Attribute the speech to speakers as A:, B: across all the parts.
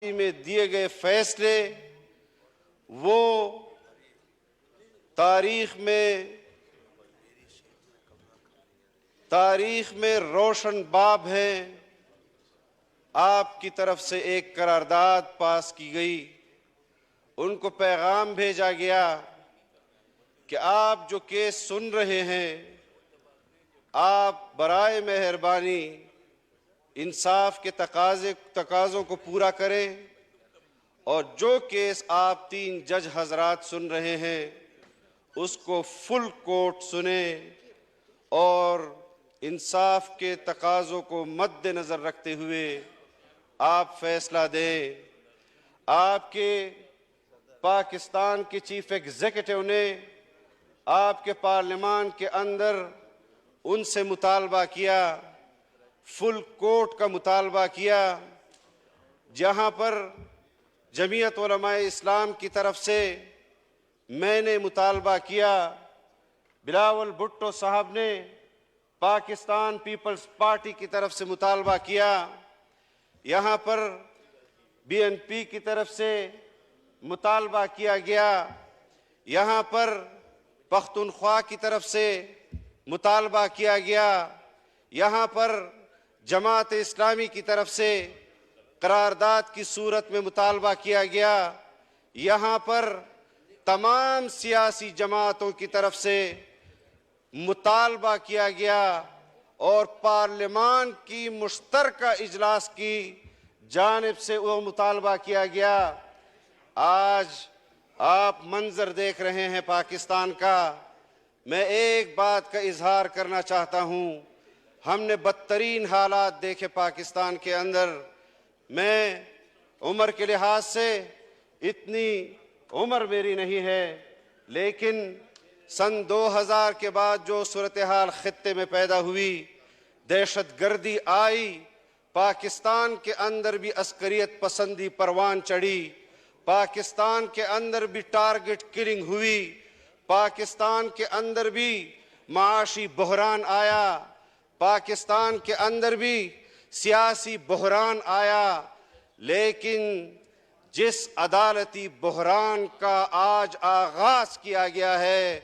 A: میں دیے گئے فیصلے وہ تاریخ میں روشن باب ہیں۔ آپ کی طرف سے ایک قرارداد پاس کی گئی، ان کو پیغام بھیجا گیا کہ آپ جو کیس سن رہے ہیں، آپ برائے مہربانی انصاف کے تقاضوں کو پورا کریں، اور جو کیس آپ 3 جج حضرات سن رہے ہیں اس کو فل کورٹ سنیں اور انصاف کے تقاضوں کو مد نظر رکھتے ہوئے آپ فیصلہ دیں۔ آپ کے پاکستان کے چیف ایگزیکٹو نے آپ کے پارلیمان کے اندر ان سے مطالبہ کیا، فل کورٹ کا مطالبہ کیا، جہاں پر جمعیت علماء اسلام کی طرف سے میں نے مطالبہ کیا، بلاول بھٹو صاحب نے پاکستان پیپلز پارٹی کی طرف سے مطالبہ کیا، یہاں پر بی این پی کی طرف سے مطالبہ کیا گیا، یہاں پر پختونخوا کی طرف سے مطالبہ کیا گیا، یہاں پر جماعت اسلامی کی طرف سے قرارداد کی صورت میں مطالبہ کیا گیا، یہاں پر تمام سیاسی جماعتوں کی طرف سے مطالبہ کیا گیا، اور پارلیمان کی مشترکہ اجلاس کی جانب سے وہ مطالبہ کیا گیا۔ آج آپ منظر دیکھ رہے ہیں پاکستان کا۔ میں ایک بات کا اظہار کرنا چاہتا ہوں، ہم نے بدترین حالات دیکھے پاکستان کے اندر۔ میں عمر کے لحاظ سے اتنی عمر میری نہیں ہے، لیکن سن 2000 کے بعد جو صورتحال خطے میں پیدا ہوئی، دہشت گردی آئی، پاکستان کے اندر بھی عسکریت پسندی پروان چڑھی، پاکستان کے اندر بھی ٹارگٹ کلنگ ہوئی، پاکستان کے اندر بھی معاشی بحران آیا، پاکستان کے اندر بھی سیاسی بحران آیا، لیکن جس عدالتی بحران کا آج آغاز کیا گیا ہے،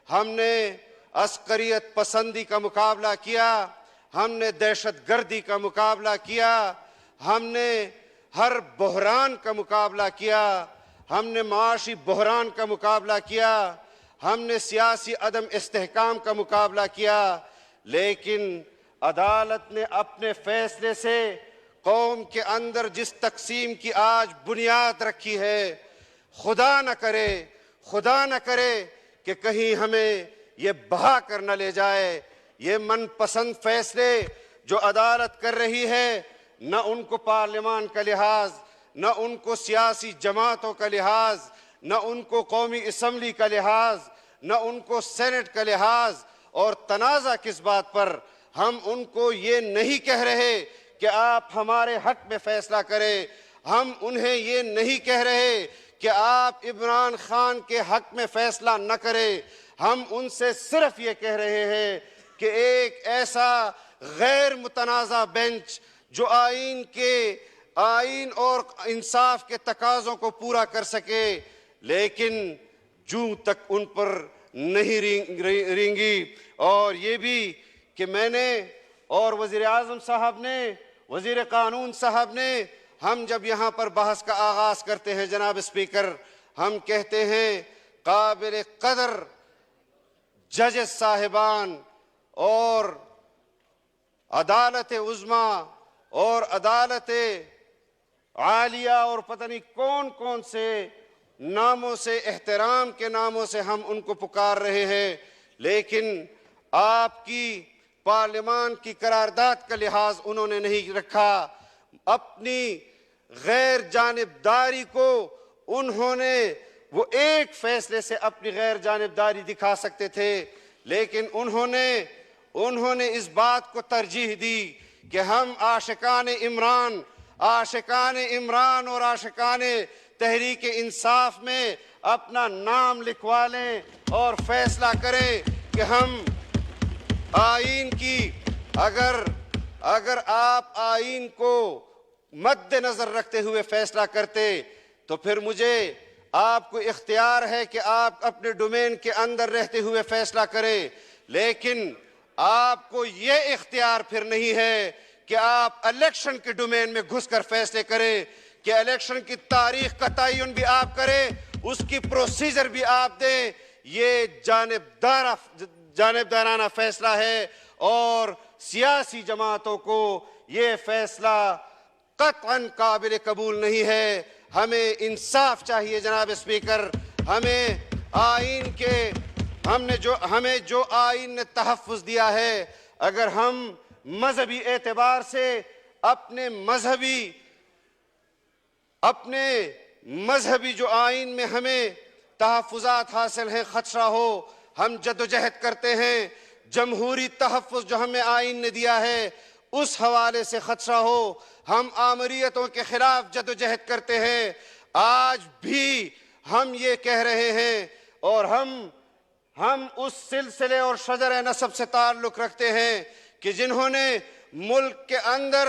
A: ہم نے عسکریت پسندی کا مقابلہ کیا، ہم نے دہشت گردی کا مقابلہ کیا، ہم نے ہر بحران کا مقابلہ کیا، ہم نے معاشی بحران کا مقابلہ کیا، ہم نے سیاسی عدم استحکام کا مقابلہ کیا، لیکن عدالت نے اپنے فیصلے سے قوم کے اندر جس تقسیم کی آج بنیاد رکھی ہے، خدا نہ کرے کہ کہیں ہمیں یہ بہا کر نہ لے جائے۔ یہ من پسند فیصلے جو عدالت کر رہی ہے، نہ ان کو پارلیمان کا لحاظ، نہ ان کو سیاسی جماعتوں کا لحاظ، نہ ان کو قومی اسمبلی کا لحاظ، نہ ان کو سینٹ کا لحاظ، اور تنازع کس بات پر؟ ہم ان کو یہ نہیں کہہ رہے کہ آپ ہمارے حق میں فیصلہ کریں، ہم انہیں یہ نہیں کہہ رہے کہ آپ عمران خان کے حق میں فیصلہ نہ کریں، ہم ان سے صرف یہ کہہ رہے ہیں کہ ایک ایسا غیر متنازع بینچ جو آئین اور انصاف کے تقاضوں کو پورا کر سکے، لیکن جوں تک ان پر نہیں رینگی۔ اور یہ بھی کہ میں نے اور وزیر اعظم صاحب نے، وزیر قانون صاحب نے، ہم جب یہاں پر بحث کا آغاز کرتے ہیں جناب اسپیکر، ہم کہتے ہیں قابل قدر ججز صاحبان اور عدالت عظمیٰ اور عدالت عالیہ اور پتہ نہیں کون سے ناموں سے، احترام کے ناموں سے ہم ان کو پکار رہے ہیں، لیکن آپ کی پارلیمان کی قرارداد کا لحاظ انہوں نے نہیں رکھا۔ اپنی غیر جانبداری کو انہوں نے وہ ایک فیصلے سے اپنی غیر جانبداری دکھا سکتے تھے، لیکن انہوں نے اس بات کو ترجیح دی کہ ہم عاشقان عمران اور عاشقان تحریک انصاف میں اپنا نام لکھوا لیں اور فیصلہ کریں کہ ہم آئین کی اگر آپ آئین کو مد نظر رکھتے ہوئے فیصلہ کرتے تو پھر مجھے آپ کو اختیار ہے کہ آپ اپنے ڈومین کے اندر رہتے ہوئے فیصلہ کریں، لیکن آپ کو یہ اختیار پھر نہیں ہے کہ آپ الیکشن کے ڈومین میں گھس کر فیصلے کریں، کہ الیکشن کی تاریخ کا تعین بھی آپ کریں، اس کی پروسیجر بھی آپ دیں۔ یہ جانبدارانہ فیصلہ ہے اور سیاسی جماعتوں کو یہ فیصلہ قطعاً قابل قبول نہیں ہے۔ ہمیں انصاف چاہیے جناب اسپیکر، ہمیں جو آئین نے تحفظ دیا ہے، اگر ہم مذہبی اعتبار سے اپنے مذہبی جو آئین میں ہمیں تحفظات حاصل ہیں خدشہ ہو، ہم جدوجہد کرتے ہیں، جمہوری تحفظ جو ہمیں آئین نے دیا ہے اس حوالے سے خدشہ ہو، ہم آمریتوں کے خلاف جدوجہد کرتے ہیں، آج بھی ہم یہ کہہ رہے ہیں اور ہم اس سلسلے اور شجر نسب سے تعلق رکھتے ہیں کہ جنہوں نے ملک کے اندر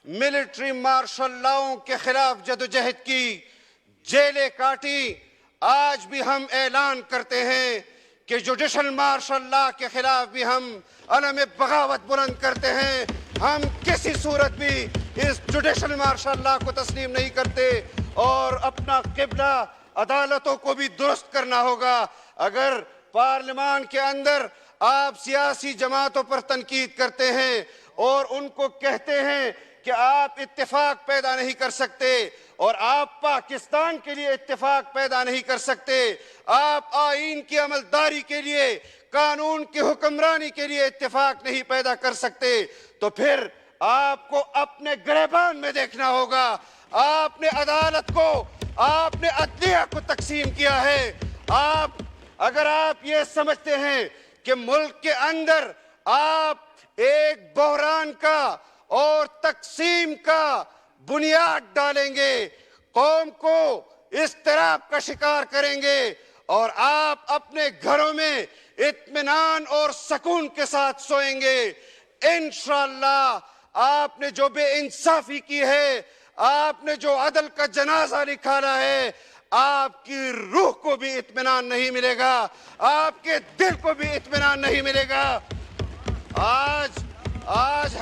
A: ملٹری مارشل لاؤں کے خلاف جدوجہد کی، جیلیں کاٹی، آج بھی ہم اعلان کرتے ہیں کہ جوڈیشل مارشل لا کے خلاف بھی ہم علم بغاوت بلند کرتے ہیں۔ ہم کسی صورت بھی اس جوڈیشل مارشل لا کو تسلیم نہیں کرتے اور اپنا قبلہ عدالتوں کو بھی درست کرنا ہوگا۔ اگر پارلیمان کے اندر آپ سیاسی جماعتوں پر تنقید کرتے ہیں اور ان کو کہتے ہیں کہ آپ اتفاق پیدا نہیں کر سکتے اور آپ پاکستان کے لیے اتفاق پیدا نہیں کر سکتے، آپ آئین کی عملداری کے لیے، قانون کی حکمرانی کے لیے اتفاق نہیں پیدا کر سکتے، تو پھر آپ کو اپنے گریبان میں دیکھنا ہوگا۔ آپ نے عدالت کو، آپ نے عدلیہ کو تقسیم کیا ہے۔ اگر آپ یہ سمجھتے ہیں کہ ملک کے اندر آپ ایک بحران کا اور تقسیم کا بنیاد ڈالیں گے، قوم کو اضطراب کا شکار کریں گے اور آپ اپنے گھروں میں اطمینان اور سکون کے ساتھ سوئیں گے، انشاءاللہ آپ نے جو بے انصافی کی ہے، آپ نے جو عدل کا جنازہ نکالا ہے، آپ کی روح کو بھی اطمینان نہیں ملے گا، آپ کے دل کو بھی اطمینان نہیں ملے گا۔ آج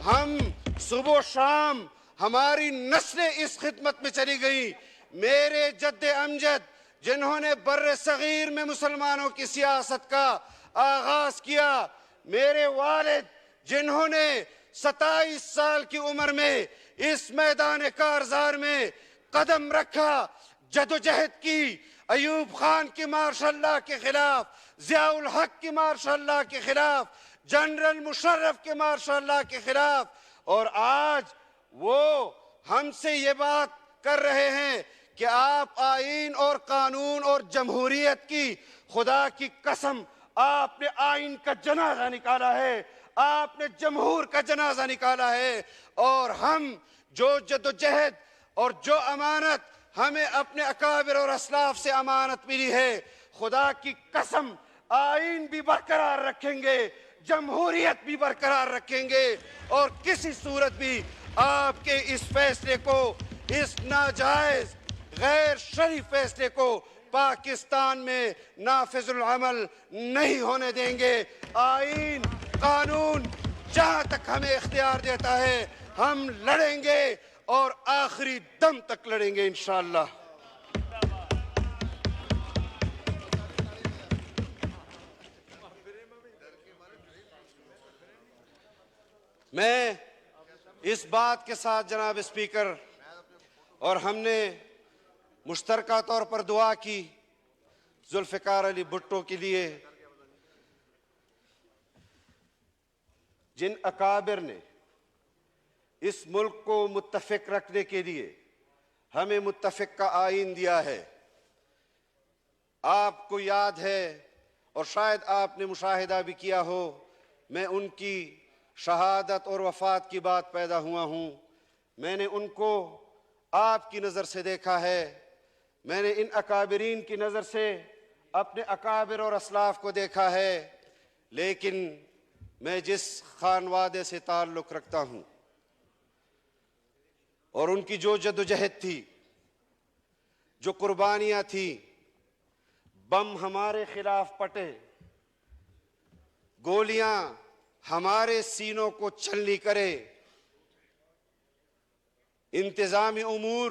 A: ہم صبح و شام ہماری نسلیں اس خدمت میں چلی گئی۔ میرے جد امجد جنہوں نے بر صغیر میں مسلمانوں کی سیاست کا آغاز کیا، میرے والد جنہوں نے 27 سال کی عمر میں اس میدان کارزار میں قدم رکھا، جدوجہد کی، ایوب خان کی مارشل لا کے خلاف، ضیاء الحق کی مارشل لا کے خلاف، جنرل مشرف کے مارشل لا کے خلاف، اور آج وہ ہم سے یہ بات کر رہے ہیں کہ آپ آئین اور قانون اور جمہوریت کی، خدا کی قسم آپ نے آئین کا جنازہ نکالا ہے، آپ نے جمہور کا جنازہ نکالا ہے، اور ہم جو جدوجہد اور جو امانت ہمیں اپنے اکابر اور اسلاف سے امانت ملی ہے، خدا کی قسم آئین بھی برقرار رکھیں گے، جمہوریت بھی برقرار رکھیں گے، اور کسی صورت بھی آپ کے اس فیصلے کو، اس ناجائز غیر شرعی فیصلے کو پاکستان میں نافذ العمل نہیں ہونے دیں گے۔ آئین، قانون جہاں تک ہمیں اختیار دیتا ہے ہم لڑیں گے اور آخری دم تک لڑیں گے انشاءاللہ۔ میں اس بات کے ساتھ جناب اسپیکر، اور ہم نے مشترکہ طور پر دعا کی ذوالفقار علی بھٹو کے لیے، جن اکابر نے اس ملک کو متفق رکھنے کے لیے ہمیں متفق کا آئین دیا ہے۔ آپ کو یاد ہے اور شاید آپ نے مشاہدہ بھی کیا ہو، میں ان کی شہادت اور وفات کی بات پیدا ہوا ہوں، میں نے ان کو آپ کی نظر سے دیکھا ہے، میں نے ان اکابرین کی نظر سے اپنے اکابر اور اسلاف کو دیکھا ہے، لیکن میں جس خانوادے سے تعلق رکھتا ہوں اور ان کی جو جدوجہد تھی، جو قربانیاں تھیں، بم ہمارے خلاف پٹے، گولیاں ہمارے سینوں کو چھلنی کرے، انتظامی امور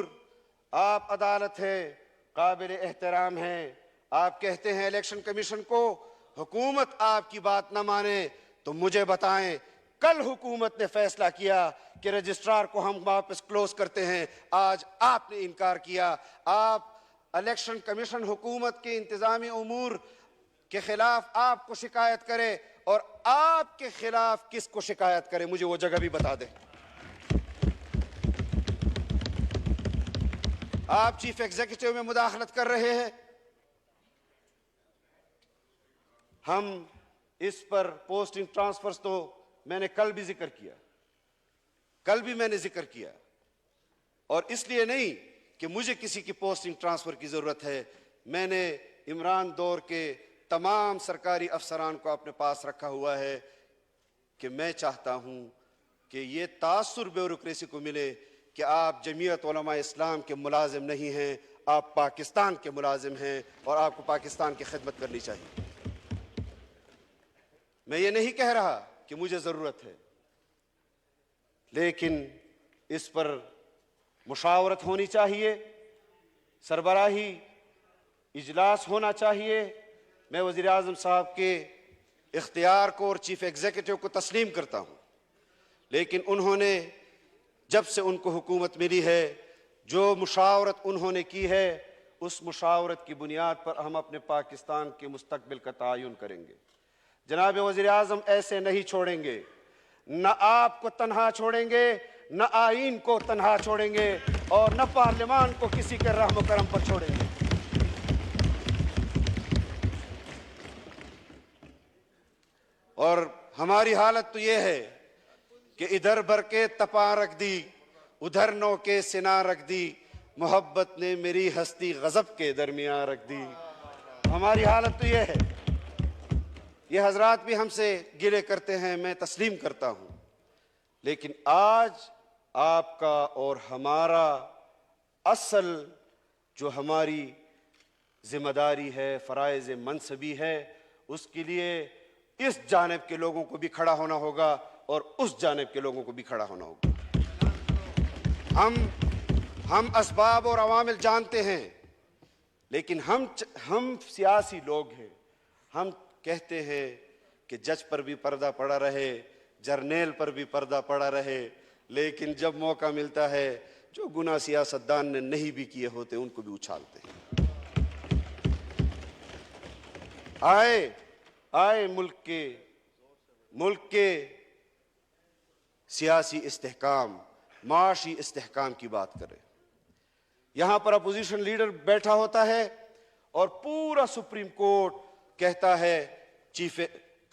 A: آپ عدالت ہے، قابل احترام ہے، آپ کہتے ہیں الیکشن کمیشن کو حکومت آپ کی بات نہ مانے، تو مجھے بتائیں کل حکومت نے فیصلہ کیا کہ رجسٹرار کو ہم واپس کلوز کرتے ہیں، آج آپ نے انکار کیا۔ آپ الیکشن کمیشن حکومت کے انتظامی امور کے خلاف آپ کو شکایت کرے اور آپ کے خلاف کس کو شکایت کرے، مجھے وہ جگہ بھی بتا دیں۔ آپ چیف ایگزیکٹو میں مداخلت کر رہے ہیں، ہم اس پر پوسٹنگ ٹرانسفرز تو میں نے کل بھی ذکر کیا، اور اس لیے نہیں کہ مجھے کسی کی پوسٹنگ ٹرانسفر کی ضرورت ہے، میں نے عمران دور کے تمام سرکاری افسران کو اپنے پاس رکھا ہوا ہے کہ میں چاہتا ہوں کہ یہ تاثر بیوروکریسی کو ملے کہ آپ جمعیت علماء اسلام کے ملازم نہیں ہیں، آپ پاکستان کے ملازم ہیں اور آپ کو پاکستان کی خدمت کرنی چاہیے۔ میں یہ نہیں کہہ رہا کہ مجھے ضرورت ہے، لیکن اس پر مشاورت ہونی چاہیے، سربراہی اجلاس ہونا چاہیے۔ میں وزیر اعظم صاحب کے اختیار کو اور چیف ایگزیکٹو کو تسلیم کرتا ہوں، لیکن انہوں نے جب سے ان کو حکومت ملی ہے، جو مشاورت انہوں نے کی ہے، اس مشاورت کی بنیاد پر ہم اپنے پاکستان کے مستقبل کا تعین کریں گے۔ جناب وزیر اعظم ایسے نہیں چھوڑیں گے، نہ آپ کو تنہا چھوڑیں گے، نہ آئین کو تنہا چھوڑیں گے، اور نہ پارلیمان کو کسی کے رحم و کرم پر چھوڑیں گے۔ اور ہماری حالت تو یہ ہے کہ ادھر بھر کے تپا رکھ دی، ادھر نو کے سنا رکھ دی، محبت نے میری ہستی غضب کے درمیان رکھ دی۔ ہماری حالت تو یہ ہے۔ یہ حضرات بھی ہم سے گلے کرتے ہیں، میں تسلیم کرتا ہوں، لیکن آج آپ کا اور ہمارا اصل جو ہماری ذمہ داری ہے، فرائض منصبی ہے، اس کے لیے اس جانب کے لوگوں کو بھی کھڑا ہونا ہوگا اور اس جانب کے لوگوں کو بھی کھڑا ہونا ہوگا۔ ہم اسباب اور عوامل جانتے ہیں، لیکن ہم سیاسی لوگ ہیں، ہم کہتے ہیں کہ جج پر بھی پردہ پڑا رہے، جرنیل پر بھی پردہ پڑا رہے، لیکن جب موقع ملتا ہے جو گناہ سیاستدان نے نہیں بھی کیے ہوتے ان کو بھی اچھالتے ہیں۔ آئے ملک کے سیاسی استحکام، معاشی استحکام کی بات کریں۔ یہاں پر اپوزیشن لیڈر بیٹھا ہوتا ہے اور پورا سپریم کورٹ کہتا ہے چیف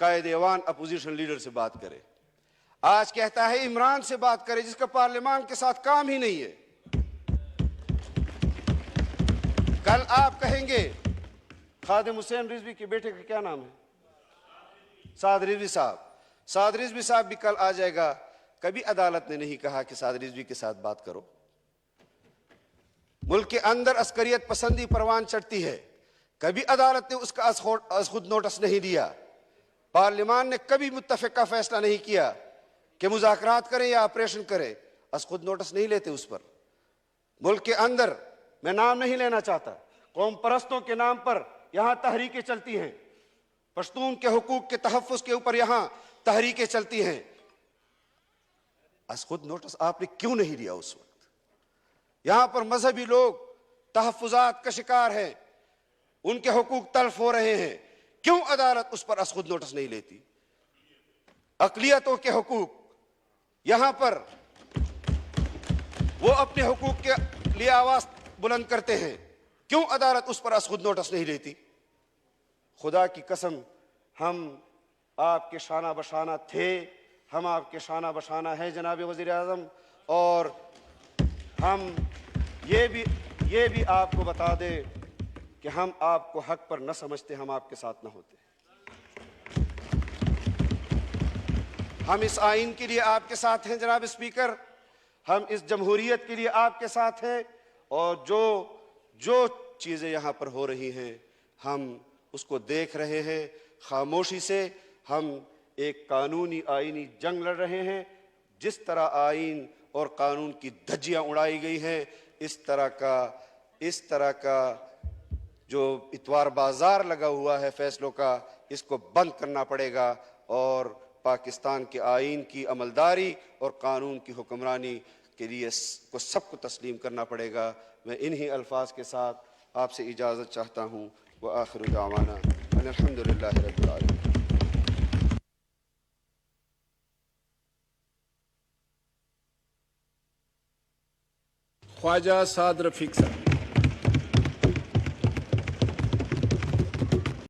A: قائد ایوان اپوزیشن لیڈر سے بات کرے، آج کہتا ہے عمران سے بات کرے جس کا پارلیمان کے ساتھ کام ہی نہیں ہے۔ کل آپ کہیں گے خادم حسین رضوی کے بیٹے کا کیا نام ہے؟ سعد رضوی صاحب۔ سعد رضوی صاحب بھی کل آ جائے گا، کبھی عدالت نے نہیں کہا کہ سعد رضوی کے ساتھ بات کرو۔ ملک کے اندر عسکریت پسندی پروان چڑھتی ہے، کبھی عدالت نے اس کا از خود نوٹس نہیں دیا، پارلیمان نے کبھی متفقہ فیصلہ نہیں کیا کہ مذاکرات کریں یا آپریشن کریں، از خود نوٹس نہیں لیتے اس پر۔ ملک کے اندر میں نام نہیں لینا چاہتا، قوم پرستوں کے نام پر یہاں تحریکیں چلتی ہیں، پشتون کے حقوق کے تحفظ کے اوپر یہاں تحریکیں چلتی ہیں، از خود نوٹس آپ نے کیوں نہیں لیا اس وقت؟ یہاں پر مذہبی لوگ تحفظات کا شکار ہیں، ان کے حقوق تلف ہو رہے ہیں، کیوں عدالت اس پر از خود نوٹس نہیں لیتی؟ اقلیتوں کے حقوق، یہاں پر وہ اپنے حقوق کے لیے آواز بلند کرتے ہیں، کیوں عدالت اس پر از خود نوٹس نہیں لیتی؟ خدا کی قسم ہم آپ کے شانہ بشانہ تھے، ہم آپ کے شانہ بشانہ ہیں جناب وزیر اعظم، اور ہم یہ بھی آپ کو بتا دیں کہ ہم آپ کو حق پر نہ سمجھتے، ہم آپ کے ساتھ نہ ہوتے۔ ہم اس آئین کے لیے آپ کے ساتھ ہیں جناب اسپیکر، ہم اس جمہوریت کے لیے آپ کے ساتھ ہیں، اور جو چیزیں یہاں پر ہو رہی ہیں ہم اس کو دیکھ رہے ہیں خاموشی سے۔ ہم ایک قانونی آئینی جنگ لڑ رہے ہیں۔ جس طرح آئین اور قانون کی دھجیاں اڑائی گئی ہیں، اس طرح کا جو اتوار بازار لگا ہوا ہے فیصلوں کا، اس کو بند کرنا پڑے گا، اور پاکستان کے آئین کی عملداری اور قانون کی حکمرانی کے لیے سب کو تسلیم کرنا پڑے گا۔ میں انہی الفاظ کے ساتھ آپ سے اجازت چاہتا ہوں۔ وآخر دعوانا ان الحمدللہ رب العالمین۔
B: خواجہ سعد رفیق صاحب۔